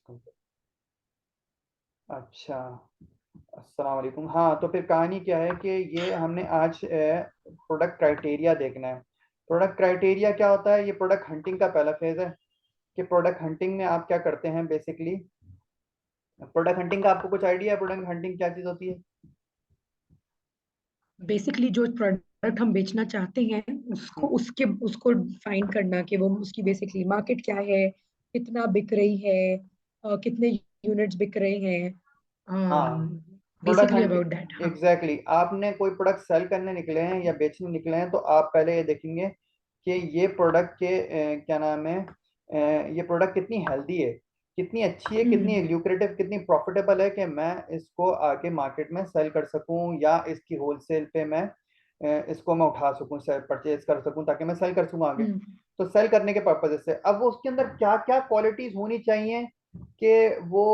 इसको। अच्छा, अस्सलाम वालेकुम। हाँ, तो फिर कहानी क्या है कि ये हमने आज प्रोडक्ट क्राइटेरिया देखना है। प्रोडक्ट क्राइटेरिया क्या होता है? ये प्रोडक्ट हंटिंग का पहला फेज है कि प्रोडक्ट हंटिंग में आप क्या करते हैं बेसिकली। प्रोडक्ट हंटिंग का आपको कुछ आइडिया है प्रोडक्ट हंटिंग क्या चीज होती है? बेसिकली जो प्रोडक्ट हम बेचना चाहते हैं उसको हम्म, उसको फाइंड करना कि वो उसकी बेसिकली मार्केट क्या है, कितना बिक रही है, कितने यूनिट्स बिक रहे हैं, हाँ, product basically hunting. About that. हाँ। एग्जैक्टली, आपने कोई प्रोडक्ट सेल करने निकले हैं या बेचने निकले हैं तो आप पहले ये देखेंगे कि ये प्रोडक्ट के क्या नाम है, ये प्रोडक्ट कितनी हेल्दी है, कितनी अच्छी है, कितनी हम्म। ल्यूक्रेटिव, कितनी प्रॉफिटेबल है कि मैं इसको आगे मार्केट में सेल कर सकूं या इसकी होलसेल पे मैं इसको मैं उठा सकूं, सेल परचेज कर सकूं ताकि मैं सेल कर सकूं आगे। हम्म। तो सेल करने के पर्पज से अब वो उसके अंदर क्या क्या क्वालिटीज होनी चाहिए कि वो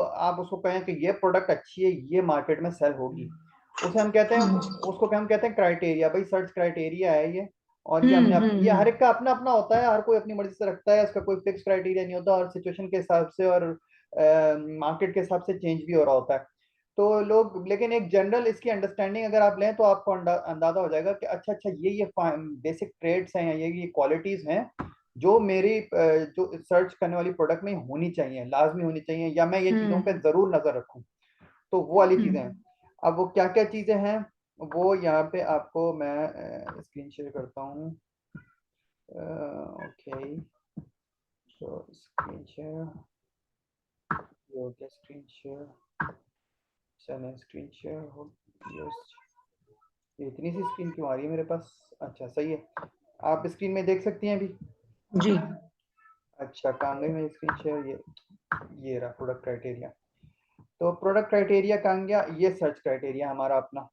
आप उसको कहें कि ये प्रोडक्ट अच्छी है, ये मार्केट में सेल होगी, उसे हम कहते हैं, हम्म। उसको हम कहते हैं क्राइटेरिया। भाई सर्च क्राइटेरिया है ये। और ये हम्म। हमने ये हर हम्म। एक का अपना अपना होता है, हर कोई अपनी मर्जी से रखता है, इसका कोई फिक्स क्राइटेरिया नहीं होता और सिचुएशन के हिसाब से और मार्केट के हिसाब से चेंज भी हो रहा होता है। तो लोग, लेकिन एक जनरल इसकी अंडरस्टैंडिंग अगर आप लें तो आपको अंदाजा हो जाएगा कि अच्छा अच्छा ये बेसिक ट्रेड्स हैं या ये क्वालिटीज हैं जो मेरी जो सर्च करने वाली प्रोडक्ट में होनी चाहिए, लाजमी होनी चाहिए, या मैं ये चीज़ों पे हम्म। ज़रूर नज़र रखूं। तो वो वाली चीज़ें हैं। हम्म। अब वो क्या क्या चीज़ें हैं वो यहाँ पे आपको मैं स्क्रीन शेयर करता हूँ। ओके, तो स्क्रीन शेयर, ये हो गया स्क्रीन शेयर। चलें, स्क्रीन शेयर हो, यस। ये इतनी सी स्क्रीन क्यों आ रही है मेरे पास? अच्छा, सही है, आप स्क्रीन में देख सकती हैं अभी। जी। अच्छा, कहाँ गई मेरी स्क्रीन शेयर? ये रहा प्रोडक्ट क्राइटेरिया। तो प्रोडक्ट क्राइटेरिया कहाँ गया? ये सर्च क्राइटेरिया हमारा अपना।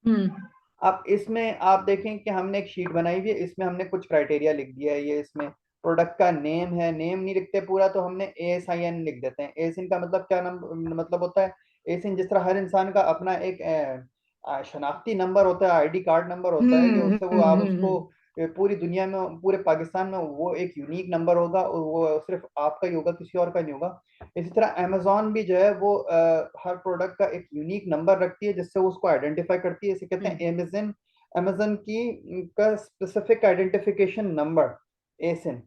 हम्म। अब इसमें आप देखें कि हमने एक शीट बनाई हुई है, इसमें हमने कुछ क्राइटेरिया लिख दिया है। ये इसमें प्रोडक्ट का नेम है, नेम नहीं लिखते पूरा तो हमने ASIN लिख देते हैं। एसिन का मतलब क्या नाम मतलब होता है? एसिन जिस तरह हर इंसान का अपना एक शनाख्ती नंबर होता है, ID कार्ड नंबर होता है, कि हम्म। उससे वो आप हम्म। उसको पूरी दुनिया में, पूरे पाकिस्तान में वो एक यूनिक नंबर होगा और वो सिर्फ आपका ही होगा, किसी और का नहीं होगा। इसी तरह अमेजोन भी जो है वो हर प्रोडक्ट का एक यूनिक नंबर रखती है जिससे वो उसको आइडेंटिफाई करती है, इसे कहते हम्म। हैं अमेजन। अमेजन की का स्पेसिफिक आइडेंटिफिकेशन नंबर, एसिन।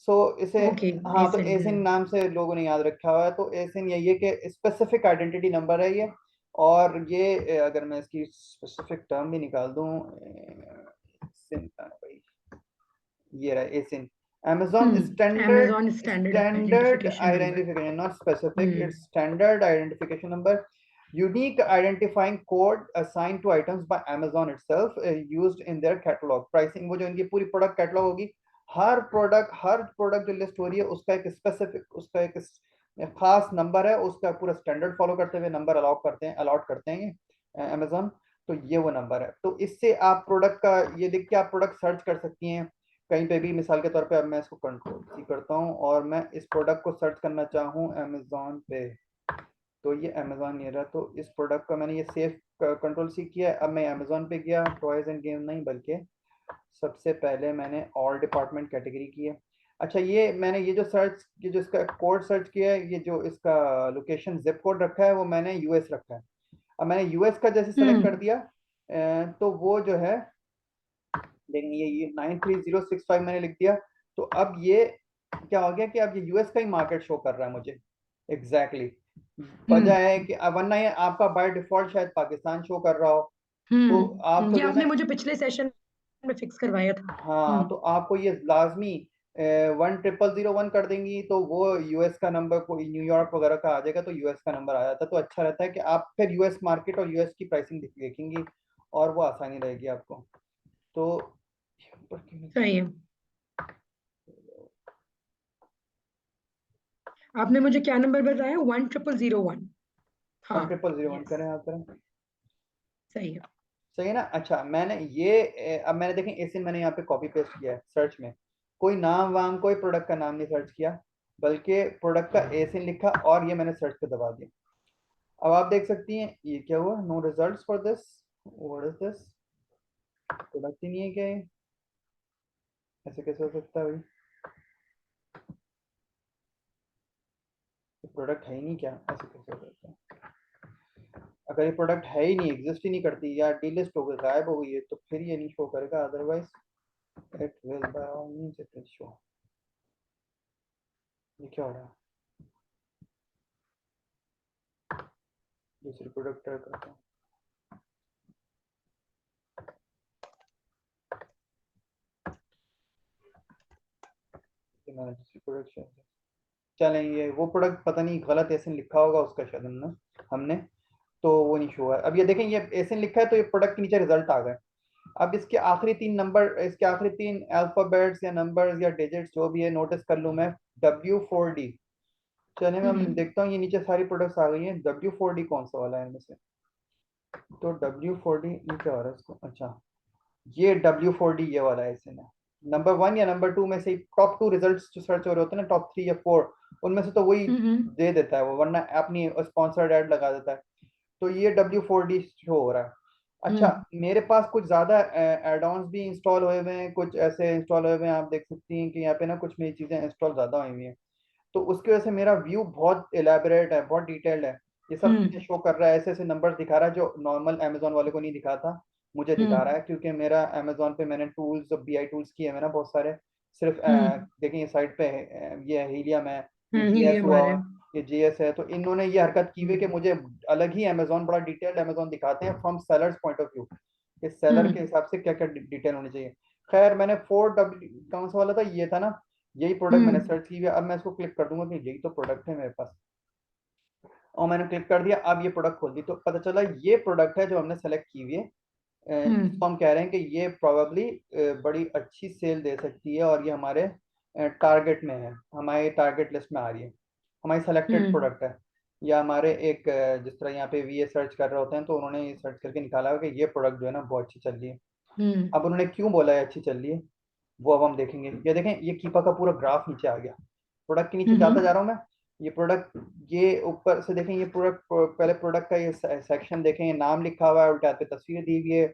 सो इसे, ओके। हाँ, तो एसिन। एसिन नाम से लोगों ने याद रखा हुआ है। तो एसिन ये कि स्पेसिफिक आइडेंटिटी नंबर है ये। और ये अगर मैं इसकी स्पेसिफिक टर्म भी निकाल दूं, एसिन भाई, ये रहा एसिन। Amazon Amazon standard standard identification number. identification, not specific, it's hmm. standard identification number, unique identifying code assigned to items by Amazon itself, used in their catalog pricing। वो जो इनकी पूरी प्रोडक्ट कैटलॉग होगी, हर प्रोडक्ट जो list हो रही है उसका एक स्पेसिफिक, उसका एक खास नंबर है, उसका पूरा स्टैंडर्ड फॉलो करते हुए नंबर अलॉट करते हैं ये अमेजोन। तो ये वो नंबर है, तो इससे आप प्रोडक्ट का ये लिख के आप प्रोडक्ट सर्च कर सकती हैं कहीं पे भी। मिसाल के तौर पे अब मैं इसको कंट्रोल सी करता हूँ और मैं इस प्रोडक्ट को सर्च करना चाहूँ अमेजोन पे, तो ये अमेजोन ये रहा। तो इस प्रोडक्ट का मैंने ये सेव कंट्रोल सी किया। अब मैं अमेजोन पे गया, टॉयज एंड गेम नहीं बल्कि सबसे पहले मैंने ऑल डिपार्टमेंट कैटेगरी की है। अच्छा, ये मैंने ये जो सर्च, ये जो इसका कोड सर्च किया है, ये जो इसका लोकेशन जिप कोड रखा है वो मैंने यूएस रखा है। अब मैंने यूएस का जैसे सेलेक्ट कर हम्म। दिया तो वो जो है, लेकिन ये 93065 मैंने लिख दिया। तो अब ये क्या हो गया कि अब ये यूएस का ही मार्केट शो कर रहा है मुझे। Exactly exactly। वजह है हम्म। कि अब वरना ये आपका बाय डिफॉल्ट शायद पाकिस्तान शो कर रहा हो। तो आपको ये जो है आपने ना, मुझे पिछले सेशन में फिक्स करवाया था। हाँ, तो आपको ये लाजमी 10001 कर देंगी तो वो यूएस का नंबर, को न्यूयॉर्क वगैरह का आ जाएगा तो यूएस का नंबर आ जाता है। तो अच्छा रहता है कि आप फिर यूएस मार्केट और यूएस की प्राइसिंग देखेंगी और वो आसानी रहेगी आपको। तो ऊपर क्यों नहीं सही जा है। आपने मुझे क्या नंबर बताया? 10001। वन हाँ। Triple zero one yes. करें आप करें। सही है। सही है ना? अच्छा, मैंने ये अब मैंने देखें इसे मैंने यहाँ पे कॉपी पेस्ट किया है सर्च में। कोई नाम वाम, कोई प्रोडक्ट का नाम नहीं सर्च किया, बल्कि प्रोडक्ट का एसिन लिखा और ये मैंने सर्च पे दबा दिया। अब आप देख सकती हैं ये क्या हुआ, no results for this. What is this? Product ही नहीं है क्या ये? ऐसे कैसे हो सकता है भाई? ये प्रोडक्ट है ही नहीं क्या, ऐसे कैसे हो सकता है? अगर ये प्रोडक्ट है ही नहीं, एग्जिस्ट ही नहीं करती या डीलिस्ट हो गई, गायब हो गई है, तो फिर ये नहीं शो करेगा, otherwise it will buy all means it will show. ये क्या हो रहा है? दूसरी प्रोडक्ट ट्राई करता हूँ। ये मैंने दूसरी प्रोडक्ट, चलें ये वो प्रोडक्ट पता नहीं गलत एसिन लिखा होगा उसका शायद हमने हमने तो वो नहीं शो है। अब ये देखें ये एसिन लिखा है तो ये प्रोडक्ट के नीचे रिजल्ट आ गए। अब इसके आखिरी तीन नंबर, इसके आखिरी तीन अल्फाबेट्स या नंबर्स या डिजिट्स जो भी है नोटिस कर लूँ मैं, W4D। चलिए मैं देखता हूँ, ये नीचे सारी प्रोडक्ट्स आ गई हैं, W4D कौन सा वाला है इनमें से? तो W4D ये क्या हो रहा है इसको, अच्छा ये W4D ये वाला है, इसे ना नंबर 1 या नंबर 2 में से टॉप 2 रिजल्ट्स जो सर्च हो रहे होते हैं ना, टॉप 3 या 4 उनमें से तो वही दे देता है वो, वरना अपनी स्पॉन्सर्ड ऐड लगा देता है। तो ये W4D शो हो रहा है। अच्छा मेरे पास कुछ ज्यादा एड ऑन्स भी इंस्टॉल हुए हुए हैं, कुछ ऐसे इंस्टॉल हुए हुए हैं, आप देख सकती हैं कि यहाँ पे ना कुछ मेरी चीजें इंस्टॉल ज्यादा हुई हुई हैं, तो उसकी वजह से मेरा व्यू बहुत एलेबरेट है, बहुत डिटेल्ड है। ये सब चीजें शो कर रहा है, ऐसे ऐसे नंबर्स दिखा रहा है जो नॉर्मल अमेजोन वाले को नहीं दिखाता, मुझे दिखा रहा है, क्योंकि मेरा अमेजोन पे मैंने टूल्स BI टूल्स किए हैं ना बहुत सारे। सिर्फ देखें ये साइड पे ये हीलियम है, ये GS हीलियम आ हुआ रहा हुआ, है। ये GS है, तो इन्होंने ये हरकत की हुई है कि मुझे अलग ही अमेजोन, बड़ा डिटेल्ड अमेजोन दिखाते हैं from sellers point of view, कि सेलर के हिसाब से क्या क्या डिटेल होनी चाहिए। खैर मैंने 4W कौन सा वाला था, ये था ना, यही प्रोडक्ट मैंने सर्च की हुई है। अब मैं इसको क्लिक कर दूंगा कि यही तो प्रोडक्ट है मेरे पास, और मैंने क्लिक कर दिया, अब ये प्रोडक्ट खोल दी तो पता चला ये प्रोडक्ट है जो हमने सेलेक्ट की हुई है। इसको हम कह रहे हैं कि ये प्रोबेबली बड़ी अच्छी सेल दे सकती है, और ये हमारे टारगेट में है, हमारे टारगेट लिस्ट में आ रही है, हमारी सेलेक्टेड प्रोडक्ट है। या हमारे एक जिस तरह यहाँ पे VA सर्च कर रहे होते हैं तो उन्होंने ये सर्च करके निकाला है कि ये प्रोडक्ट जो है ना बहुत अच्छी चल रही है। अब उन्होंने क्यों बोला है अच्छी चल रही है, वो अब हम देखेंगे। ये देखें ये कीपा का पूरा ग्राफ नीचे आ गया, प्रोडक्ट के नीचे जाता जा रहा हूँ मैं। ये प्रोडक्ट, ये ऊपर से देखें, ये प्रोडक्ट पहले प्रोडक्ट का ये सेक्शन देखें, ये नाम लिखा हुआ है, उल्टे हाथ पे तस्वीर दी हुई है,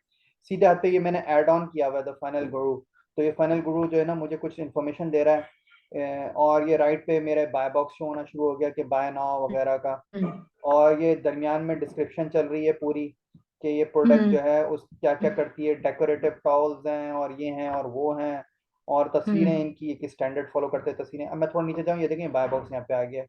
सीधे हाथ पे ये मैंने ऐड ऑन किया हुआ है द फाइनल गुरु। तो ये फाइनल गुरु जो है ना मुझे कुछ इन्फॉर्मेशन दे रहा है, और ये राइट पे मेरे बाय बॉक्स शो होना शुरू हो गया कि बाय नाउ वगैरह का। और ये दरमियान में डिस्क्रिप्शन चल रही है पूरी, कि ये प्रोडक्ट जो है उस क्या क्या करती है, डेकोरेटिव टॉवल्स हैं और ये हैं और वो हैं, और तस्वीरें इनकी एक स्टैंडर्ड फॉलो करते हैं तस्वीरें। अब मैं थोड़ा नीचे जाऊँ, ये देखें बाय बॉक्स यहाँ पे आ गया,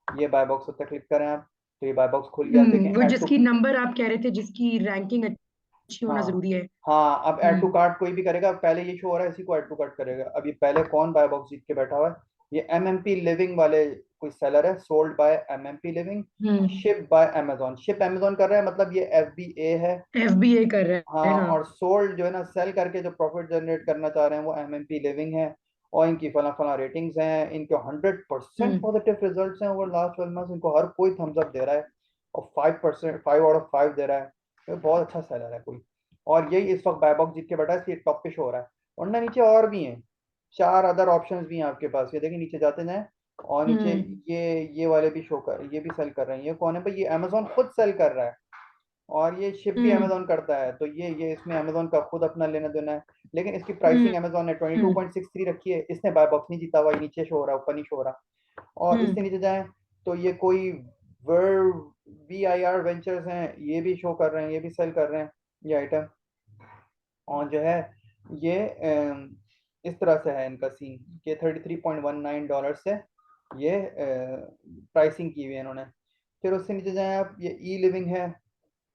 ये बाय बॉक्स पर क्लिक करें आप, तो ये बाय बॉक्स खुल गया। अब देखें वो ऐड टू, जिसकी नंबर आप कह रहे थे, जिसकी रैंकिंग अच्छी होना हाँ जरूरी है। हाँ, अब ऐड टू कार्ट कोई भी करेगा, पहले ये शो हो रहा है, इसी को ऐड टू कार्ट करेगा। अब ये पहले कौन बाय बॉक्स जीत के बैठा हुआ है, ये MMP लिविंग वाले कोई सेलर है, sold by MMP living, ship bye Amazon. Ship Amazon कर रहा है, मतलब ये FBA है। FBA कर रहा है, हाँ, हाँ। और सोल्ड जो है ना सेल करके जो प्रॉफिट जनरेट करना चाह रहे हैं वो MMP लिविंग है, और इनकी फला फला रेटिंग्स हैं, इनके 100% पॉजिटिव रिजल्ट्स हैं ओवर लास्ट 12 मंथ्स, इनको हर कोई थम्स अप दे रहा है, और 5%, 5 आउट ऑफ 5 दे रहा है। ये बहुत अच्छा सेलर है कोई, और यही इस वक्त बायबॉक्स जीत के बैठा है, इसलिए टॉप पे शो हो रहा है। और ना नीचे और भी हैं, 4 अदर ऑप्शंस भी हैं आपके पास, ये देखिए नीचे जाते जाएं, और नीचे ये वाले भी शो कर, ये भी सेल कर रहे हैं। ये कौन है भाई, ये अमेजोन खुद सेल कर रहा है, और ये शिप भी अमेजोन करता है, तो ये इसमें अमेजोन का खुद अपना लेना देना है। लेकिन इसकी प्राइसिंग अमेजोन ने 22.63 रखी है, इसने बाय बॉक्स नहीं जीता हुआ, ये नीचे शो हो रहा है, ऊपर नहीं शो हो रहा। और इससे नीचे जाएं तो ये कोई वर्ड VIR वेंचर्स हैं, ये भी शो कर रहे हैं, ये भी सेल कर रहे हैं ये आइटम। और जो है ये इस तरह से है इनका सीन, कि $33.19 से ये प्राइसिंग की हुई है इन्होंने। फिर उससे नीचे जाएं आप, ये ई लिविंग है,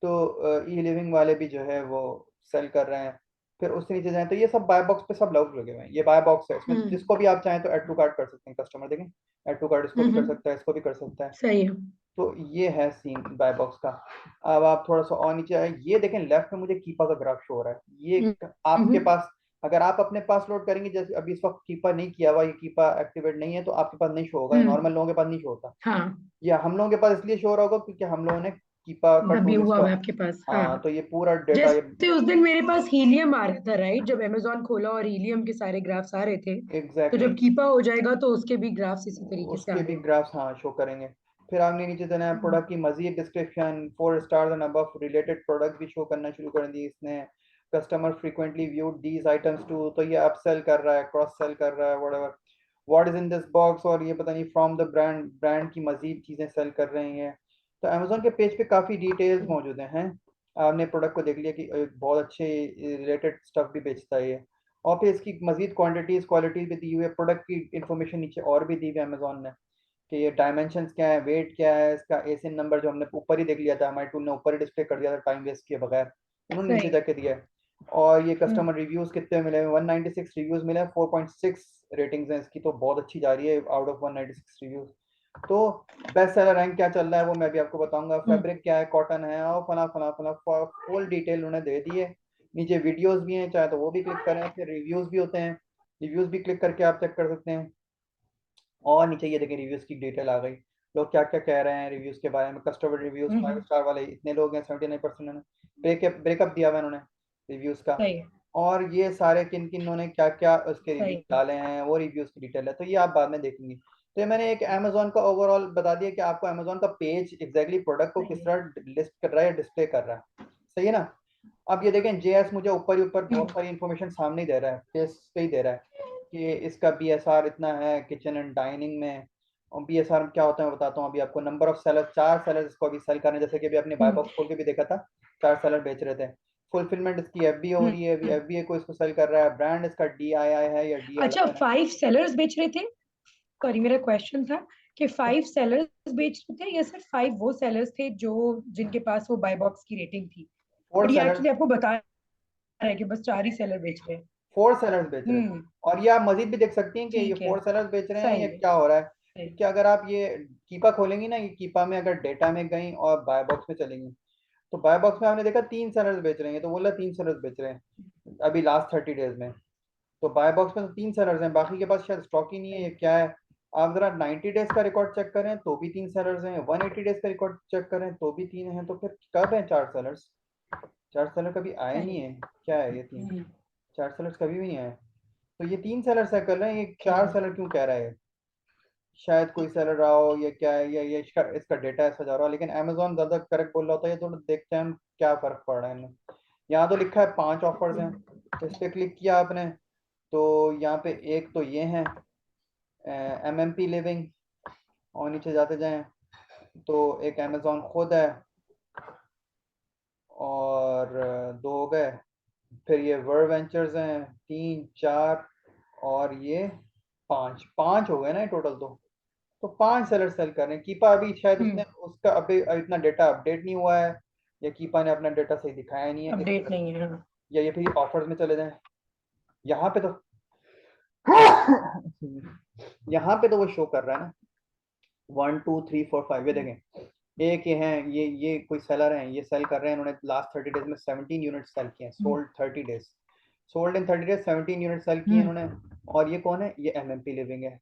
तो ई लिविंग वाले भी जो है वो सेल कर रहे हैं। फिर उससे नीचे जाएं तो ये सब बाय बॉक्स पे सब लोग लगे हुए हैं, ये बाय बॉक्स है, इसमें जिसको भी आप चाहें तो ऐड टू कार्ट कर सकते हैं कस्टमर, देखें ऐड टू कार्ट इसको भी कर सकता है, इसको भी कर सकता है। सही है। तो ये है सीन बाय बॉक्स का। अब आप थोड़ा सा और नीचे आए, ये देखें लेफ्ट में मुझे कीपा का ग्राफ शो हो रहा है, ये आपके पास, अगर आप अपने पास लोड करेंगे, जैसे अभी इस वक्त कीपा नहीं किया हुआ, ये कीपा एक्टिवेट नहीं है, तो आपके पास नहीं शो होगा, ये नॉर्मल लोगों के पास नहीं शो होता। हाँ, या हम लोगों के पास इसलिए शो हो रहा होगा क्योंकि हम लोगों ने कीपा का दबी टूल हुआ इंस्टॉल, हुआ है आपके पास, हाँ। हाँ, तो ये पूरा डेटा ये जैसे उस दिन मेरे पास हीलियम आ रहा था, राइट, जब अमेजोन खोला और हीलियम के सारे ग्राफ्स आ रहे थे। तो एग्जैक्टली जब कीपा हो जाएगा तो उसके भी ग्राफ्स इसी तरीके से आ उसके भी रहे हैं। ग्राफ्स हाँ शो करेंगे। फिर आपने नीचे देना है प्रोडक्ट की मजीद description, 4 stars and above related product भी शो करना शुरू कर दी इसने। Customer frequently viewed these items too, तो ये अपसेल कर रहा है, क्रॉस सेल कर रहा है, whatever. What is in this box, और ये पता नहीं फ्रॉम द ब्रांड, ब्रांड की मजीद चीजें सेल कर रही हैं। तो अमेजोन के पेज पे काफी डिटेल्स मौजूद हैं। आपने प्रोडक्ट को देख लिया कि बहुत अच्छे रिलेटेड स्टफ भी बेचता है ये, और फिर इसकी मजीद क्वांटिटीज क्वालिटीज भी दी हुई है, प्रोडक्ट की इंफॉर्मेशन नीचे और भी दी हुई है अमेजोन ने, कि ये डायमेंशंस क्या है, वेट क्या है, इसका एसिन नंबर जो हमने ऊपर ही देख लिया था, हमारे टूल ने ऊपर ही डिस्प्ले कर दिया था टाइम वेस्ट किए बगैर, उन्होंने नीचे सही। जाके दिया है। और ये हम्म। कस्टमर रिव्यूज कितने मिले, 196 रिव्यूज मिले, 4.6 रेटिंग्स हैं इसकी, तो बहुत अच्छी जा रही है आउट ऑफ 196 रिव्यूज। तो बेस्ट सेलर रैंक क्या चल रहा है वो मैं भी आपको बताऊंगा, हम्म। फैब्रिक क्या है, कॉटन है, और फला फला फला फुल डिटेल उन्हें दे दी है। नीचे वीडियोस भी हैं, चाहे तो वो भी क्लिक करें, फिर रिव्यूज भी होते हैं, रिव्यूज भी क्लिक करके आप चेक कर सकते हैं। और नीचे ये देखें रिव्यूज की डिटेल आ गई, लोग क्या क्या कह रहे हैं रिव्यूज के बारे में, कस्टमर रिव्यूज हम्म। 5 स्टार वाले इतने लोग हैं, 79% ने ब्रेकअप दिया हुआ है उन्होंने रिव्यूज का। सही है। और ये सारे किन किन ने क्या क्या उसके सही रिव्यूज है। डाले हैं, वो रिव्यूज की डिटेल है, तो ये आप बाद में देखेंगे। तो ये मैंने एक अमेजोन का ओवरऑल बता दिया कि आपको अमेजोन का पेज एग्जैक्टली प्रोडक्ट को किस सही है। तरह लिस्ट कर रहा है, डिस्प्ले कर रहा है। सही है ना। अब ये देखें जेएस मुझे ऊपर ही ऊपर बहुत हम्म। सारी इंफॉर्मेशन सामने ही दे रहा है, पेज पे ही दे रहा है कि इसका बीएसआर इतना है किचन एंड डाइनिंग में। और बीएसआर क्या होता है मैं बताता हूँ अभी आपको। नंबर ऑफ सेलर, 4 सेलर इसको अभी सेल कर रहे हैं, जैसे कि अभी आपने बाय हम्म। बॉक्स खोल के भी देखा था, 4 सेलर बेच रहे थे। फुलफिलमेंट इसकी एफबीए हो रही है, अभी हम्म। एफबीए को इसको सेल कर रहा है। ब्रांड इसका डीआईआई है या अच्छा, डीएलआई है। 5 सेलर्स बेच रहे थे? सॉरी, मेरा क्वेश्चन था कि 5 सेलर्स बेच रहे थे या सिर्फ 5 वो सेलर्स थे जो जिनके पास वो बाय बॉक्स की रेटिंग थी? फोर बट ये सेलर एक्चुअली आपको बता रहा है कि बस 4 ही सेलर बेच रहे हैं। 4 सेलर्स बेच रहे हैं। हम्म। और ये आप मजीद भी देख सकती हैं कि ये ठीक है। 4 सेलर्स बेच रहे हैं, ये सही है। क्या हो रहा है। सही। क्योंकि अगर आप ये कीपा खोलेंगी ना, ये कीपा में अगर डेटा में गई और बाय बॉक्स में चलेंगी, तो बाय बॉक्स में आपने देखा 3 सेलर्स बेच रहे हैं, तो बोला 3 सेलर्स बेच रहे हैं अभी लास्ट 30 डेज में। तो बाय बॉक्स में तो 3 सेलर्स हैं, बाकी के पास शायद स्टॉक ही नहीं है, ये क्या है। आप जरा 90 डेज का रिकॉर्ड चेक करें तो भी 3 सेलर्स हैं, 180 डेज का रिकॉर्ड चेक करें तो भी 3 हैं, तो फिर कब है 4 सेलर्स। 4 सेलर कभी आए सही नहीं है। है, क्या है ये तीन। हम्म। 4 सेलर्स कभी भी नहीं आए। तो ये 3 सेलर सेल कर रहे हैं, ये ठीक चार है। सेलर क्यों कह रहा है। शायद कोई सेलर रहा हो, या क्या है, या ये इसका डेटा ऐसा जा रहा हो, लेकिन अमेजोन ज्यादा करेक्ट बोल रहा होता है। ये थोड़ा देखते हैं हम क्या फर्क पड़ रहा है इनमें। यहाँ तो लिखा है 5 ऑफर्स हैं, हम्म। तो इस पे क्लिक किया आपने, तो यहाँ पे एक तो ये है एमएमपी लिविंग, और नीचे जाते जाएं तो एक अमेजोन खुद है, और दो हो गए। फिर ये वर्ड वेंचर्स हैं 3 4, और ये 5 5 हो गए ना टोटल। तो 5 सेलर सेल कर रहे हैं। कीपा अभी शायद उसने हम्म। उसका अभी इतना डेटा अपडेट नहीं हुआ है, या कीपा ने अपना डेटा सही दिखाया नहीं है इस अपडेट वजह नहीं है, हाँ। से। या ये फिर ऑफर्स में चले जाएं, यहाँ पे तो यहाँ पे तो वो शो कर रहा है ना 1 2 3 4 5, ये देखें। एक ये है, ये कोई सेलर हैं, ये सेल कर रहे हैं, इन्होंने लास्ट 30 डेज में 17 यूनिट सेल किए हैं, hmm. Sold 30 days, sold in 30 days 17 unit sale किए हैं हम्म। इन्होंने। और ये कौन है, ये एमएमपी लिविंग है।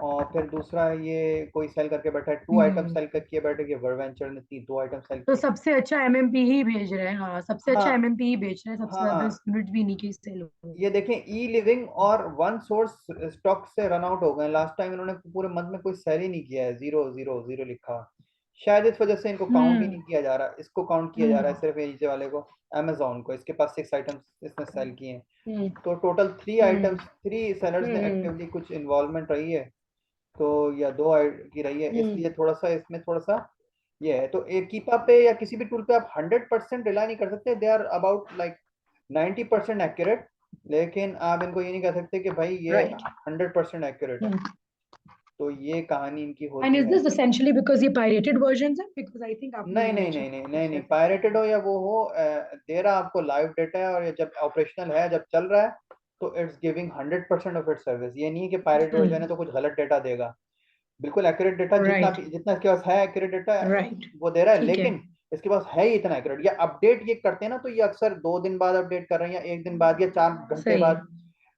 और फिर दूसरा है, ये कोई सेल करके बैठा है, 2 आइटम हम्म। सेल करके बैठे, ये वर्वेंचर ने 2 आइटम सेल तो किए। सबसे अच्छा एमएमपी ही भेज रहे हैं, हाँ, सबसे अच्छा हाँ एमएमपी ही बेच रहे हैं, सबसे ज्यादा हाँ, यूनिट भी नहीं की सेल हो रही। ये देखें ई लिविंग और वन सोर्स स्टॉक से रन आउट हो गए लास्ट टाइम, इन्होंने पूरे मंथ में कोई सेल ही नहीं किया है, 0 0 0 लिखा हुआ। शायद इस वजह से इनको काउंट ही नहीं हम्म। किया जा रहा, इसको काउंट किया जा रहा हम्म। है सिर्फ ये नीचे वाले को, अमेजोन को। इसके पास 6 आइटम्स इसने सेल किए हैं, हम्म। तो टोटल थ्री हम्म। आइटम्स 3 सेलर्स ने हम्म। एक्टिवली कुछ इन्वॉल्वमेंट रही है, तो या की रही है, हम्म। इसलिए थोड़ा सा इसमें थोड़ा सा ये है। तो एक कीपा पे या किसी भी टूल पे आप 100% रिलाई नहीं कर सकते, they are about like 90% accurate, लेकिन आप इनको ये नहीं कह सकते कि भाई ये राइट। 100% एक्यूरेट है। तो ये कहानी इनकी एंड होती इज है। दिस एसेंशियली बिकॉज ये पायरेटेड वर्जन्स है? बिकॉज आई थिंक आपने नहीं नहीं नहीं मेंशन नहीं नहीं किया नहीं कुछ नहीं, ऐसा। पायरेटेड हो या वो हो, दे रहा आपको लाइव डेटा है, और ये जब ऑपरेशनल है, जब चल रहा है, तो it's giving 100% of its service. ये नहीं है कि पायरेट वर्जन है तो कुछ गलत डेटा देगा, बिल्कुल एक्यूरेट डेटा जितना राइट। जितना इसके पास है एक्यूरेट डेटा राइट। वो दे रहा है। ठीक है। लेकिन इसके पास है ही इतना एक्यूरेट, या अपडेट ये करते हैं ना, तो ये अक्सर 2 दिन बाद अपडेट कर रहे हैं, या 1 दिन बाद, या 4 घंटे सही है। बाद।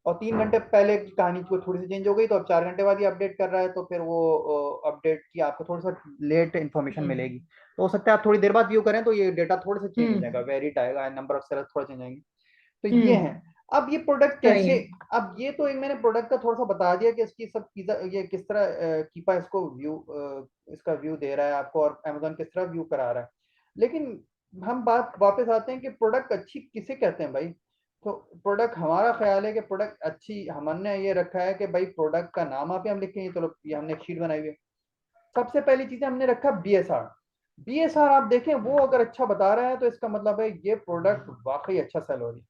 और 3 घंटे पहले की कहानी को थोड़ी सी चेंज हो गई, तो अब 4 घंटे बाद ये अपडेट कर रहा है, तो फिर वो अपडेट की आपको थोड़ा सा लेट इन्फॉर्मेशन हम्म। मिलेगी। तो हो सकता है आप थोड़ी देर बाद व्यू करें तो ये डेटा थोड़ा सा चेंज हो जाएगा, हम्म। वेरिड आएगा, नंबर ऑफ सेलर्स थोड़ा चेंज आएंगे। तो ये है। हम्म। अब ये प्रोडक्ट सही कैसे, है। अब ये तो एक मैंने प्रोडक्ट का थोड़ा सा बता दिया कि इसकी सब चीजें, ये किस तरह कीपा इसको व्यू, इसका व्यू दे रहा है आपको, और अमेजोन किस तरह व्यू करा रहा है। लेकिन हम बात वापस आते हैं कि प्रोडक्ट अच्छी किसे कहते हैं भाई। तो प्रोडक्ट, हमारा ख्याल है कि प्रोडक्ट अच्छी, हमने ये रखा है कि भाई प्रोडक्ट का नाम आप हम लिखेंगे, चलो ये हमने एक शीट बनाई हुई है। सबसे पहली चीज हमने रखा बीएसआर। बीएसआर आप देखें वो अगर अच्छा बता रहा है तो इसका मतलब है ये प्रोडक्ट वाकई अच्छा सेल हो रही है।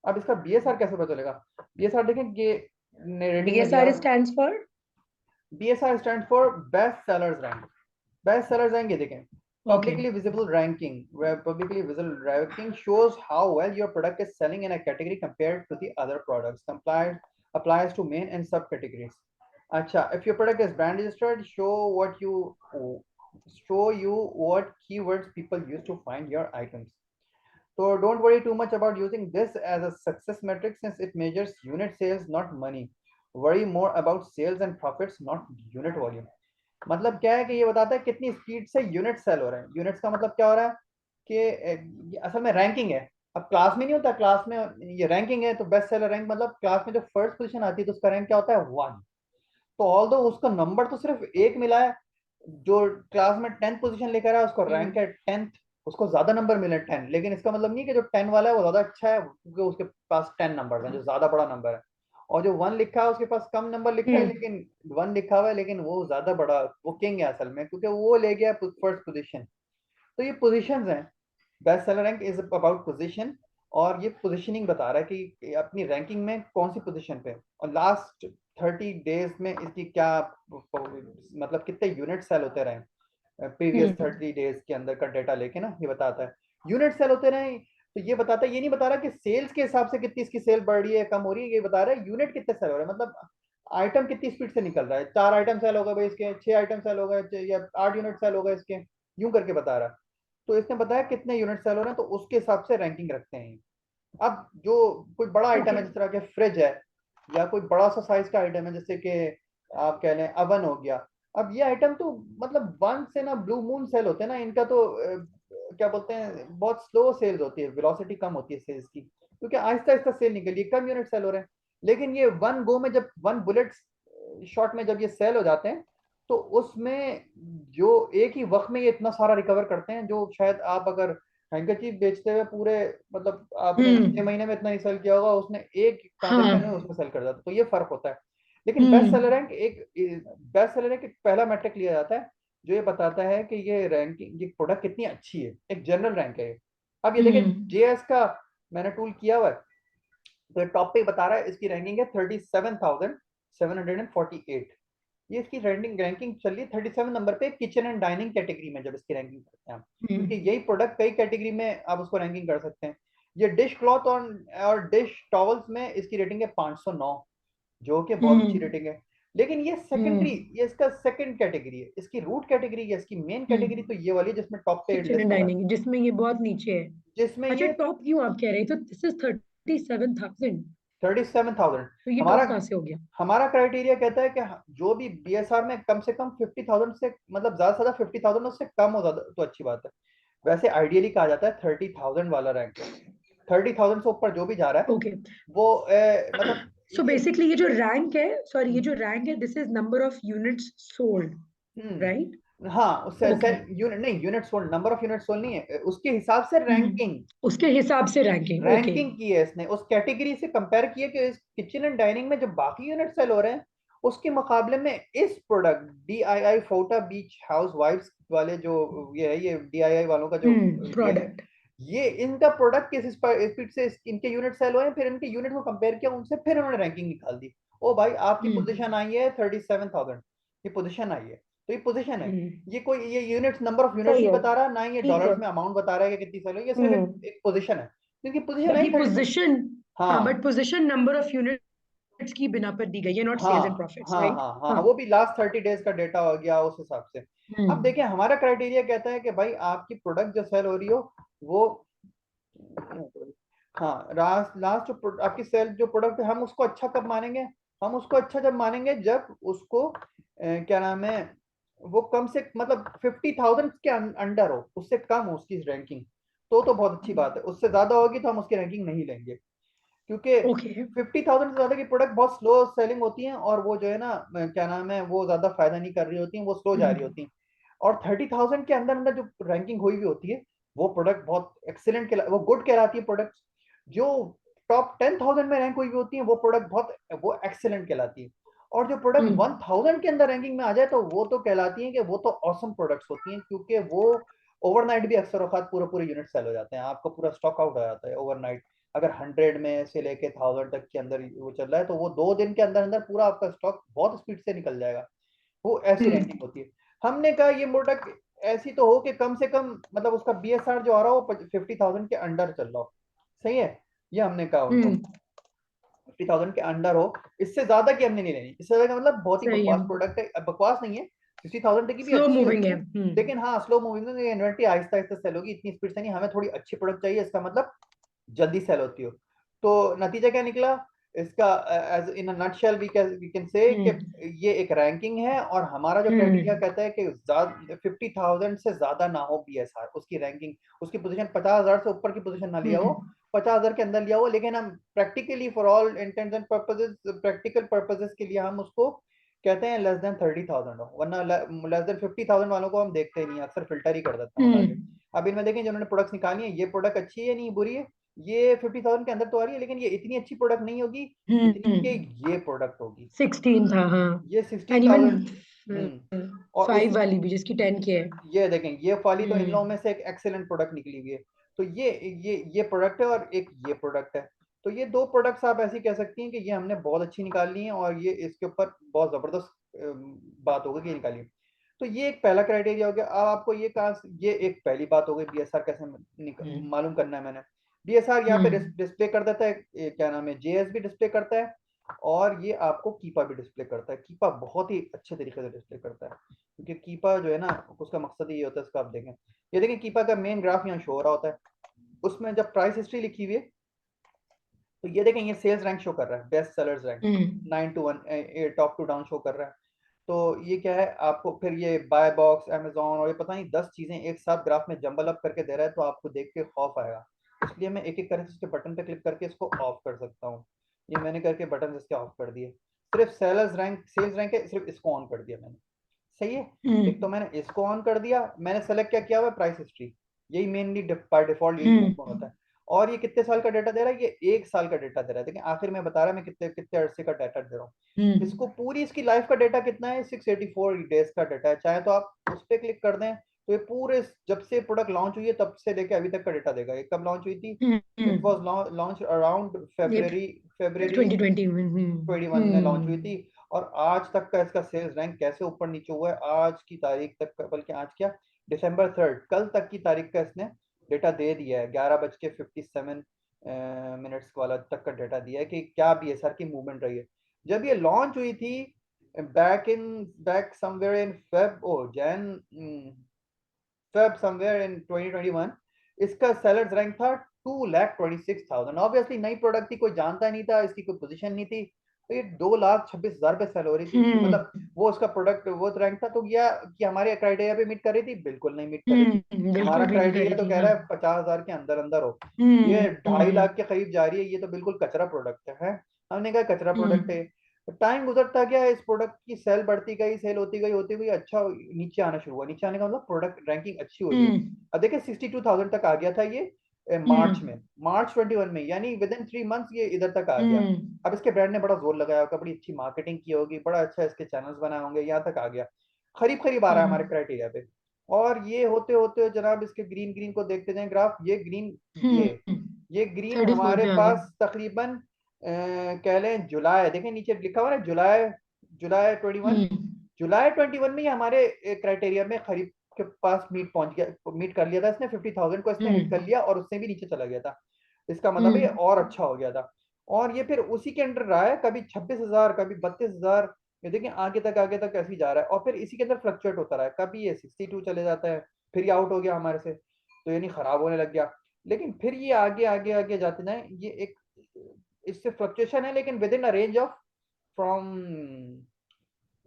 अब इसका बीएसआर कैसे पता चलेगा? बीएसआर देखें, ये रेटिंग में दिया BSR हुआ है। stands for? BSR stand for best sellers rank. Best sellers rank ये देखें, Okay. publicly visible ranking, where publicly visible ranking shows how well your product is selling in a category compared to the other products. Applies to main and subcategories. अच्छा, if your product is brand registered, show you what keywords people use to find your items. So don't worry too much about using this as a success metric since it measures unit sales, not money. Worry more about sales and profits, not unit volume. मतलब क्या है कि ये बताता है कितनी speed से unit cell हो रहे हैं। यूनिट्स का मतलब क्या हो रहा है कि असल में रैंकिंग है। अब क्लास में नहीं होता, क्लास में ये रैंकिंग है, तो बेस्ट सेलर रैंक मतलब क्लास में जो फर्स्ट पोजीशन आती है तो उसका रैंक क्या होता है, 1। तो ऑल दो उसका नंबर तो सिर्फ एक मिला है, जो क्लास में 10th पोजीशन लेकर आया उसको रैंक है 10th, उसको ज्यादा नंबर मिले 10, लेकिन इसका मतलब नहीं कि जो 10 वाला है वो ज्यादा अच्छा है क्योंकि उसके पास 10 नंबर है जो ज्यादा बड़ा नंबर है। और जो 1 लिखा है उसके पास कम नंबर लिखा है, Hmm. लेकिन 1 लिखा हुआ है लेकिन वो ज्यादा बड़ा, वो किंग है असल में क्योंकि वो ले गया फर्स्ट पोजीशन। तो ये पोजीशंस हैं। Best seller rank is about position, और ये पोजीशनिंग बता रहा है कि अपनी रैंकिंग में कौन सी पोजीशन पे, और लास्ट 30 डेज में इसकी क्या मतलब कितने यूनिट सेल होते रहे प्रीवियस Hmm. 30 डेज के अंदर का डेटा लेके ना, ये बताता है यूनिट सेल होते रहे। तो ये बताता है, ये नहीं बता रहा कि सेल्स के हिसाब से कितनी इसकी सेल बढ़ रही है कम हो रही है, ये बता रहा है यूनिट कितने सेल हो रहे हैं, मतलब आइटम कितनी स्पीड से निकल रहा है। 4 आइटम सेल हो गए भाई इसके, 6 आइटम सेल हो गए, या 8 यूनिट सेल हो गए इसके, यूं करके बता रहा है। तो इसने बताया कितने यूनिट सेल हो रहे हैं, तो उसके हिसाब से रैंकिंग रखते हैं। अब जो कोई बड़ा आइटम है Okay. जिस तरह के फ्रिज है, या कोई बड़ा सा साइज का आइटम है जैसे कि आप कह लें अवन हो गया। अब ये आइटम तो मतलब 1 से ना ब्लू मून सेल होते हैं ना इनका, तो क्या बोलते हैं, बहुत स्लो सेल्स होती है, वेलोसिटी कम होती है सेल्स की, क्योंकि आहिस्ता आहिस्ता सेल निकली, कम यूनिट सेल हो रहे हैं। लेकिन ये वन गो में, जब 1 बुलेट शॉट में जब ये सेल हो जाते हैं, तो उसमें जो एक ही वक्त में ये इतना सारा रिकवर करते हैं, जो शायद आप अगर हैंकरचीफ बेचते हुए पूरे, मतलब आपने 6 महीने में इतना ही सेल किया होगा, उसने एक ट्रांजेक्शन में हाँ. उसमें सेल कर दिया, तो ये फर्क होता है। लेकिन Hmm. बेस्ट सेलर रैंक एक पहला मैट्रिक लिया जाता है जो ये बताता है कि ये रैंकिंग, ये प्रोडक्ट कितनी अच्छी है, एक जनरल रैंक है ये। अब ये देखिए Hmm. जेएस का मैंने टूल किया हुआ है, तो टॉप पे बता रहा है इसकी रैंकिंग है 37,748। ये इसकी रैंकिंग रैंकिंग चल रही है 37 नंबर पे किचन एंड डाइनिंग कैटेगरी में, जब इसकी रैंकिंग करते हैं हम, क्योंकि Hmm. यही प्रोडक्ट कई कैटेगरी में आप उसको रैंकिंग कर सकते हैं। ये डिश क्लॉथ और डिश टॉवल्स में इसकी रेटिंग है 509, जो कि बहुत अच्छी Hmm. रेटिंग है। लेकिन ये सेकेंडरी, Hmm. ये इसका सेकंड कैटेगरी है, इसकी रूट कैटेगरी है, इसकी मेन कैटेगरी Hmm. तो ये वाली है जिसमें टॉप पे किचन एंड लिस्ट हुआ है, डाइनिंग जिसमें ये बहुत नीचे है. जिसमें अच्छा, ये टॉप क्यों आप कह रहे हैं? तो दिस इज 37,000. 37,000। तो ये हमारा टॉप कहाँ से हो गया? हमारा क्राइटेरिया कहता है कि जो भी बीएसआर में कम से कम 50,000 से, मतलब ज्यादा से ज्यादा 50,000 उससे कम हो ज्यादा तो अच्छी बात है। वैसे आइडियली कहा जाता है 30,000 वाला रैंक है, 30,000 से ऊपर जो भी जा रहा है ओके. वो मतलब सो ये बेसिकली ये जो रैंक है, सॉरी, ये जो रैंक है, this is number of units sold, right? हाँ, उससे ओके. यूनिट नहीं, unit sold, number of unit sold नहीं है, उसके हिसाब से रैंकिंग, उसके हिसाब से रैंकिंग. ओके. रैंकिंग की है इसने, उस कैटेगरी से कंपेयर किया कि इस किचन एंड डाइनिंग में जो बाकी यूनिट सेल हो रहे हैं उसके मुकाबले में इस प्रोडक्ट डीआईआई फोटा बीच हाउस वाइफ्स वाले जो ये डीआईआई वालों का जो ये है, प्रोडक्ट. ये इनका प्रोडक्ट किस स्पीड से इनके यूनिट सेल हुए हैं, फिर इनके यूनिट को कंपेयर किया उनसे, फिर उन्होंने रैंकिंग निकाल दी। ओ भाई आपकी पोजीशन आई है 37,000, ये पोजीशन आई है, तो ये पोजीशन है। ये कोई ये यूनिट्स, नंबर ऑफ यूनिट्स सही नहीं है. बता रहा, ना ही ये ठीक है. डॉलर्स में अमाउंट बता रहा है कि कितनी सेल हुई, ये सिर्फ एक, हम्म. एक पोजीशन है, क्योंकि पोजीशन बट आई ये 37। पोजीशन, हाँ, बट हाँ पोजीशन नंबर ऑफ यूनिट्स की बिना पर दी गई है, नॉट सेल्स एंड हाँ प्रॉफिट्स, हाँ राइट? हाँ हाँ हाँ, हाँ. वो भी लास्ट 30 डेज का डेटा हो गया उस हिसाब से। अब हम्म. देखिए हमारा क्राइटेरिया कहता है कि भाई आपकी प्रोडक्ट जो सेल हो रही हो वो, हाँ, लास्ट लास्ट जो आपकी सेल जो प्रोडक्ट है हम उसको अच्छा कब मानेंगे? हम उसको अच्छा जब मानेंगे जब उसको क्या नाम है, वो कम से मतलब 50,000 के अंडर हो, उससे कम हो उसकी रैंकिंग, तो बहुत अच्छी बात है। उससे ज्यादा होगी तो हम उसकी रैंकिंग नहीं लेंगे, क्योंकि ओके. 50,000 से ज्यादा की प्रोडक्ट बहुत स्लो सेलिंग होती हैं, और वो जो है ना क्या नाम है, वो ज्यादा फायदा नहीं कर रही होती हैं, वो स्लो जा रही होती हैं। और 30,000 के अंदर अंदर जो रैंकिंग हुई हुई होती है वो प्रोडक्ट बहुत एक्सीलेंट वो गुड कहलाती है प्रोडक्ट। जो टॉप 10,000 में रैंक हुई होती है वो प्रोडक्ट बहुत वो एक्सेलेंट कहलाती है, और जो प्रोडक्ट 1000 के अंदर रैंकिंग में आ जाए तो वो तो कहलाती है कि वो तो ऑसम प्रोडक्ट्स होती हैं, क्योंकि वो ओवरनाइट भी अक्सर औकात पूरे पूरे यूनिट सेल हो जाते हैं, आपका पूरा स्टॉक आउट हो जाता है ओवरनाइट। अगर 100 में से लेके 1000 तक के अंदर वो चल रहा है तो वो 2 दिन के अंदर अंदर पूरा आपका स्टॉक बहुत स्पीड से निकल जाएगा, वो ऐसी रैंकिंग होती है। हमने कहा ये प्रोडक्ट ऐसी तो हो कि कम से कम मतलब उसका BSR जो आ रहा हो 50,000 के अंडर चल रहा हो, सही है, ये हमने कहा उनको 50,000 के अंडर हो, इससे ज्यादा की हमने नहीं लेनी, इससे ज्यादा का मतलब बहुत ही सही है, बकवास प्रोडक्ट है, बकवास नहीं है, 60,000 तक की भी स्लो अच्छी मूविंग होती है। है, लेकिन हाँ स्लो मूविंग है, इन्वेंटरी आहिस्ता आहिस्ता सेल होगी, इतनी स्पीड से नहीं, हमें थोड़ी अच्छी प्रोडक्ट चाहिए, इसका मतलब जल्दी सेल होती हो। तो नतीजा क्या निकला इसका, as in a nutshell we can say कि ये एक रैंकिंग है, और हमारा जो क्राइटेरिया कहता है कि 50,000 से ज्यादा ना हो BSR, उसकी रैंकिंग, उसकी पोजीशन 50,000 से ऊपर की पोजीशन ना लिया हो, 50,000 के अंदर लिया हो, लेकिन हम practically for all intends and purposes, practical purposes के लिए हम उसको कहते हैं लेस देन 30,000 हो, वरना लेस देन 50,000 वालों को हम देखते ही नहीं, अक्सर फिल्टर ही कर देता हूँ आगे। अब इनमें देखें जिन्होंने प्रोडक्ट्स निकाली है, ये प्रोडक्ट अच्छी है नहीं बुरी है, ये 50,000 के अंदर तो आ रही है, लेकिन ये इतनी अच्छी प्रोडक्ट नहीं होगी जितनी कि ये प्रोडक्ट होगी, 16 था, हाँ। ये एंड इवन 16,000। और उस 5 वाली भी जिसकी 10 की है। ये देखें ये वाली तो इन लोगों हम्म में से एक एक्सेलेंट प्रोडक्ट निकली हुई है, तो ये प्रोडक्ट है और एक ये प्रोडक्ट है, तो ये दो प्रोडक्ट्स आप ऐसी कह सकती हैं कि ये हमने बहुत अच्छी निकाली है, और ये इसके ऊपर बहुत जबरदस्त बात हो गई कि निकाली। तो ये एक पहला क्राइटेरिया हो गया। अब आपको ये कहा, ये एक पहली बात हो गई BSR कैसे मालूम करना है। मैंने BSR यहाँ पे डिस्प्ले कर देता है, क्या नाम है, JS भी डिस्प्ले करता है, और ये आपको कीपा भी डिस्प्ले करता है। कीपा बहुत ही अच्छे तरीके से डिस्प्ले करता है, क्योंकि कीपा जो है ना उसका मकसद ये होता है, इसका आप देखें, ये देखें कीपा का मेन ग्राफ यहाँ शो हो रहा होता है, उसमें जब प्राइस हिस्ट्री लिखी हुई है तो ये देखें ये सेल्स रैंक शो कर रहा है, best sellers rank 9 to 1, top to down show कर रहा है। तो ये क्या है, आपको फिर ये बाय बॉक्स अमेजोन और ये पता नहीं 10 चीजें एक साथ ग्राफ में जंबल अप करके दे रहा है, तो आपको देख के खौफ आएगा, इसलिए मैं एक एक करके इसके बटन पे क्लिक करके इसको ऑफ कर सकता हूँ। ये मैंने करके बटन इसके ऑफ कर दिए, सिर्फ सेल्स रैंक है, सिर्फ इसको ऑन कर दिया मैंने, सही है। एक तो मैंने इसको ऑन कर दिया, मैंने सेलेक्ट क्या किया हुआ प्राइस हिस्ट्री, यही मेनली बाय डिफॉल्ट यही ओपन होता है, और ये कितने साल का डेटा दे रहा है, ये 1 साल का डेटा दे रहा है। देखिए आखिर में बता रहा है मैं कितने कितने अरसे का डेटा दे रहा हूँ, इसको पूरी इसकी लाइफ का डेटा कितना है, 684 डेज का डेटा है। चाहे तो आप उस पर क्लिक कर दें तो ये पूरे जब से प्रोडक्ट लॉन्च हुई है तब से लेके अभी तक का डेटा देगा। ये कब लॉन्च हुई थी, it was launch around February 2021 में लॉन्च हुई थी, और आज तक का इसका सेल्स रैंक कैसे ऊपर नीचे हुआ है आज की तारीख तक का, बल्कि आज क्या December 3, कल तक की तारीख का इसने डेटा दे दिया है, 11:57 वाला तक का डेटा दिया है कि क्या BSR की मूवमेंट रही है। जब ये लॉन्च हुई थी back somewhere in Feb or Jan Feb somewhere in 2021, इसका सेलर्स रैंक था 2,26,000। ऑब्वियसली नई प्रोडक्ट थी, कोई जानता नहीं था, इसकी कोई पोजीशन नहीं थी, तो ये 2,26,000 पे सेल हो रही थी, मतलब वो उसका प्रोडक्ट वो रैंक था। तो क्या कि हमारे क्राइटेरिया पे मीट कर रही थी, बिल्कुल नहीं मीट कर रही थी। हमारा बिल्कुल भी नहीं क्राइटेरिया करी तो थी, कह हाँ। रहा है 50,000 के अंदर अंदर हो, ये 2.5 लाख के करीब जा रही है, ये तो बिल्कुल कचरा प्रोडक्ट है। हमने कहा कचरा प्रोडक्ट है। टाइम गुजरता गया, इस प्रोडक्ट की सेल बढ़ती गई, सेल होती गई, अच्छा नीचे आना शुरू हुआ, नीचे आने का मतलब प्रोडक्ट रैंकिंग अच्छी हो गई। अब देखिए 62,000 तक आ गया था ये मार्च में, मार्च 21 में, यानी विद इन 3 मंथ्स ये इधर तक आ गया। अब इसके ब्रांड ने बड़ा जोर लगाया होगा, बड़ी अच्छी मार्केटिंग की होगी, बड़ा अच्छा इसके चैनल्स बनाए होंगे, यहाँ तक आ गया, करीब करीब आ रहा है हमारे क्राइटेरिया पे। और ये होते होते जनाब इसके ग्रीन ग्रीन को देखते जाएं ग्राफ, ये ग्रीन, ये ग्रीन 34 हमारे पे आ गया। पास तकरीबन कह लें जुलाई, देखें नीचे लिखा हुआ है जुलाई, जुलाई 21, जुलाई 21 में ये हमारे क्राइटेरिया में करीब के पास मीट पहुंच गया, मीट कर लिया था इसने, 50,000 को इसने हिट कर लिया, और उससे भी नीचे चला गया था, इसका मतलब ये और अच्छा हो गया था। और ये फिर उसी के अंडर रहा है, कभी 26,000 कभी 32,000, ये देखिए आगे तक ऐसे ही जा रहा है, और फिर इसी के अंदर फ्लक्चुएट होता रहा है, कभी ये 62 चले जाता है, फिर ये आउट हो गया हमारे से, तो यानी खराब होने लग गया, लेकिन फिर ये आगे जाते जाए, ये एक इससे फ्लक्चुएशन है, लेकिन with in a range of from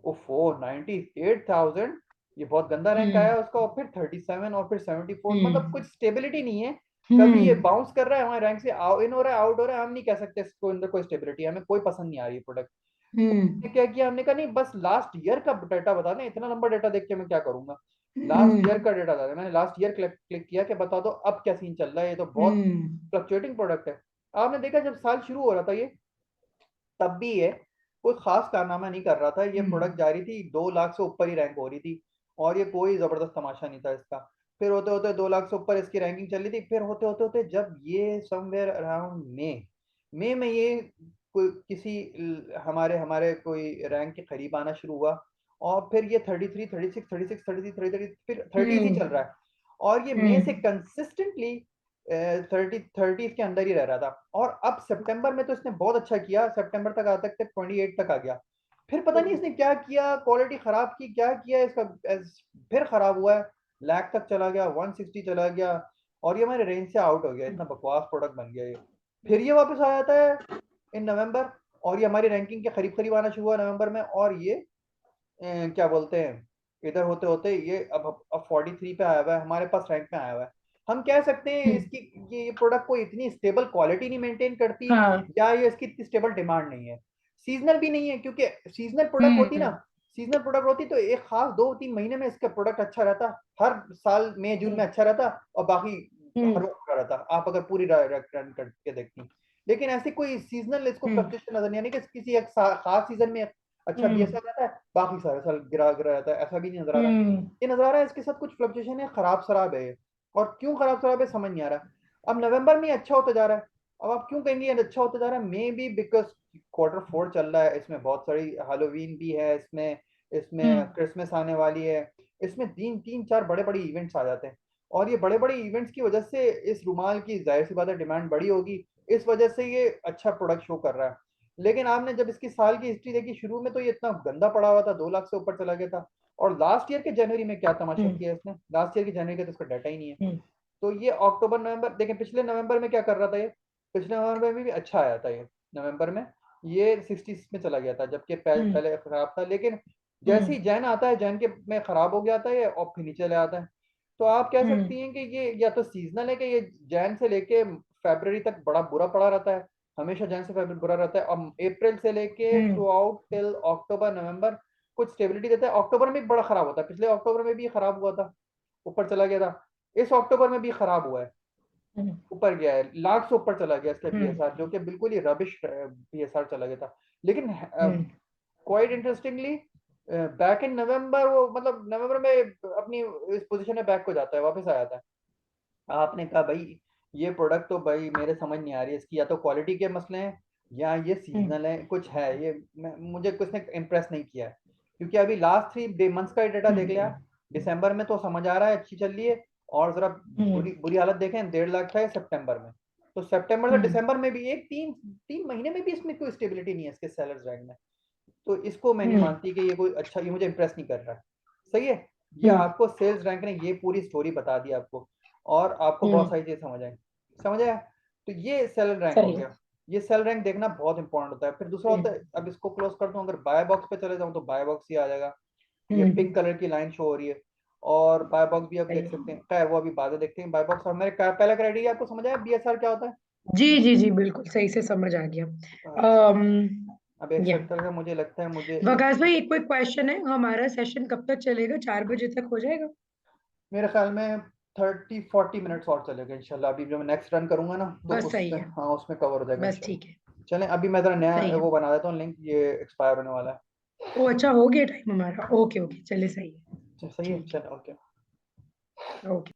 ओफो 98,000, ये बहुत गंदा रैंक आया उसका, और फिर 37 और फिर 74, मतलब कुछ स्टेबिलिटी नहीं है, कभी ये बाउंस कर रहा है हमारे रैंक से, इन हो रहा है आउट हो रहा है, हम नहीं कह सकते इसको अंदर कोई स्टेबिलिटी, हमें कोई पसंद नहीं आ रही है प्रोडक्ट। हमने क्या किया, हमने कहा नहीं बस लास्ट ईयर का डाटा बता दें, इतना लंबा डाटा देख के मैं क्या करूंगा, लास्ट ईयर का डाटा था, मैंने लास्ट ईयर क्लिक किया कि बता दो अब क्या सीन चल रहा है, ये तो बहुत फ्लक्चुएटिंग प्रोडक्ट है। आपने देखा जब साल शुरू हो रहा था ये, तब भी ये कोई खास कारनामा नहीं कर रहा था, ये प्रोडक्ट जा रही थी 2 लाख से ऊपर ही रैंक हो रही थी, और ये कोई जबरदस्त तमाशा नहीं था इसका। फिर होते होते 2 लाख से ऊपर इसकी रैंकिंग चल रही थी, फिर होते होते होते जब ये समवेयर अराउंड मई में ये कोई किसी हमारे हमारे कोई रैंक के करीब आना शुरू हुआ, और फिर ये 33, 36, 36, 33, 33, फिर 30 ही चल हम्म रहा है, और ये मई से हम्म कंसिस्टेंटली 30 के अंदर ही रह रहा था। और अब सितंबर में तो इसने बहुत अच्छा किया, सितंबर तक आ तक 28 तक आ गया। फिर पता नहीं इसने क्या किया, क्वालिटी खराब की, क्या किया इसका, फिर खराब हुआ है, लैक तक चला गया, 160 चला गया, और ये हमारे रेंज से आउट हो गया, इतना बकवास प्रोडक्ट बन गया ये। फिर ये वापस आ जाता है इन नवंबर, और ये हमारी रैंकिंग के करीब करीब आना शुरू हुआ नवंबर में, और ये क्या बोलते हैं, इधर होते होते ये अब 43 पे आया हुआ है, हमारे पास रैंक में आया हुआ है। हम कह सकते हैं हम्म, इसकी, ये प्रोडक्ट को इतनी स्टेबल क्वालिटी नहीं मेंटेन करती, हाँ या ये इसकी इतनी स्टेबल डिमांड नहीं है, सीजनल भी नहीं है, क्योंकि सीजनल प्रोडक्ट होती ना, हम्म सीजनल प्रोडक्ट होती तो एक खास 2-3 महीने में इसका प्रोडक्ट अच्छा रहता, हर साल मई जून में अच्छा रहता, और बाकी हर हम्म वक्त बुरा रहता, आप अगर पूरी रन करके देखती। लेकिन ऐसी कोई सीजनल इसको हम्म फ्लक्चुएशन नजर नहीं, यानी कि किसी एक खास सीजन में अच्छा हम्म बीएसआर रहता है, बाकी सारे साल गिरा गिरा रहता है, ऐसा भी नहीं नजर आ रहा है। हम्म ये नजर आ रहा है इसके साथ कुछ फ्लक्चुएशन है, खराब शराब है ये। और क्यों खराब शराब है समझ नहीं आ रहा। अब नवंबर में ये अच्छा होता जा रहा है, अब आप क्यों कहेंगे ये अच्छा होता जा रहा है, मे बी बिकॉज Q4 चल रहा है, इसमें बहुत सारी हैलोवीन भी है, इसमें इसमें हम्म क्रिसमस आने वाली है, इसमें तीन तीन चार बड़े बड़े इवेंट्स आ जाते हैं, और ये बड़े बड़े इवेंट्स की वजह से इस रुमाल की जाहिर सी बात है डिमांड बड़ी होगी, इस वजह से ये अच्छा प्रोडक्ट शो कर रहा है। लेकिन आपने जब इसकी साल की हिस्ट्री देखी, शुरू में तो ये इतना गंदा पड़ा हुआ था, 2 लाख से ऊपर चला गया था, और लास्ट ईयर के जनवरी में क्या तमाशा हम्म किया इसने, लास्ट ईयर की जनवरी का तो इसका डाटा ही नहीं है। हम्म तो ये अक्टूबर नवंबर देखें, पिछले नवंबर में क्या कर रहा था ये, पिछले नवंबर में भी अच्छा आया था ये, नवंबर में ये 60 में चला गया था, जबकि हम्म पहले खराब था, लेकिन जैसे ही हम्म जैन आता है, जैन के में खराब हो गया था ये, और फिर नीचे चले आता है। तो आप कह हम्म सकती हैं कि ये या तो सीजनल है, कि ये जैन से लेके फरवरी तक बड़ा बुरा पड़ा रहता है, हमेशा जैन से फरवरी बुरा रहता है, और अप्रैल से लेके हम्म थ्रू आउट टिल अक्टूबर नवंबर कुछ स्टेबिलिटी देता है, अक्टूबर में भी बड़ा खराब होता है, पिछले अक्टूबर में भी खराब हुआ था, ऊपर चला गया था, इस अक्टूबर में भी खराब हुआ है, हम्म ऊपर गया है, लाख से ऊपर चला गया इसका हम्म बीएसआर, जो कि बिल्कुल ही रबिश बीएसआर चला गया था। लेकिन हम्म क्वाइट इंटरेस्टिंगली बैक इन नवंबर, वो मतलब नवंबर में अपनी इस पोजीशन में बैक हो जाता है, वापस आ जाता है। आपने कहा भाई ये प्रोडक्ट तो भाई मेरे समझ नहीं आ रही है, इसकी या तो क्वालिटी के मसले हैं, या ये हम्म सीजनल है, कुछ है ये, मुझे कुछ ने इम्प्रेस नहीं किया है, क्योंकि अभी लास्ट 3 मंथ्स का डेटा देख लिया, दिसंबर में तो समझ आ रहा है अच्छी चल रही है, और जरा बुरी हम्म बुरी हालत देखें, 1.5 लाख था ये सितंबर में, तो सितंबर से हम्म दिसंबर में भी एक तीन तीन महीने में भी इसमें कोई स्टेबिलिटी नहीं है इसके सेलर्स रैंक में। तो इसको मैं नहीं हम्म मानती कि ये कोई अच्छा, ये मुझे इंप्रेस नहीं कर रहा है। सही है, ये हम्म आपको सेल्स रैंक ने ये पूरी स्टोरी बता दी आपको, और आपको बहुत हम्म सारी चीज समझ आया। तो ये सेल रैंक हो सही है गया, ये सेल रैंक देखना बहुत इंपॉर्टेंट होता है। फिर दूसरा होता है, अब इसको क्लोज कर दूं, अगर बाय बॉक्स पे चले जाऊं तो बाय बॉक्स ही आ जाएगा, ये हम्म पिंक कलर की लाइन शो हो रही है, और बाय बॉक्स भी आप सही देख है सकते हैं, खैर वो अभी बाद में देखते हैं बाय बॉक्स। और मेरे पहला क्राइटेरिया आपको समझ आया बीएसआर क्या होता है। जी जी जी बिल्कुल सही से समझ आ गया। अच्छा, अब एक या सेक्टर का मुझे लगता है मुझे वकास भाई एक क्विक क्वेश्चन है, हमारा सेशन कब तक चलेगा? 4 बजे तक हो जाएगा? मेरे ख्याल में 30-40 मिनट्स और चलेगा इंशाल्लाह, अभी जो मैं नेक्स्ट रन करूंगा ना तो बस सही उसमें, है। हाँ उसमें कवर हो जाएगा बस इंशाल्लाह। ठीक है। चलें, अभी मैं जरा सही नया है। वो बना देता हूँ लिंक, ये एक्सपायर होने वाला ओ अच्छा, हो गया टाइम हमारा। ओके ओके, चलिए सही है। है। सही है, ठीक चलो ओके। है। ओके।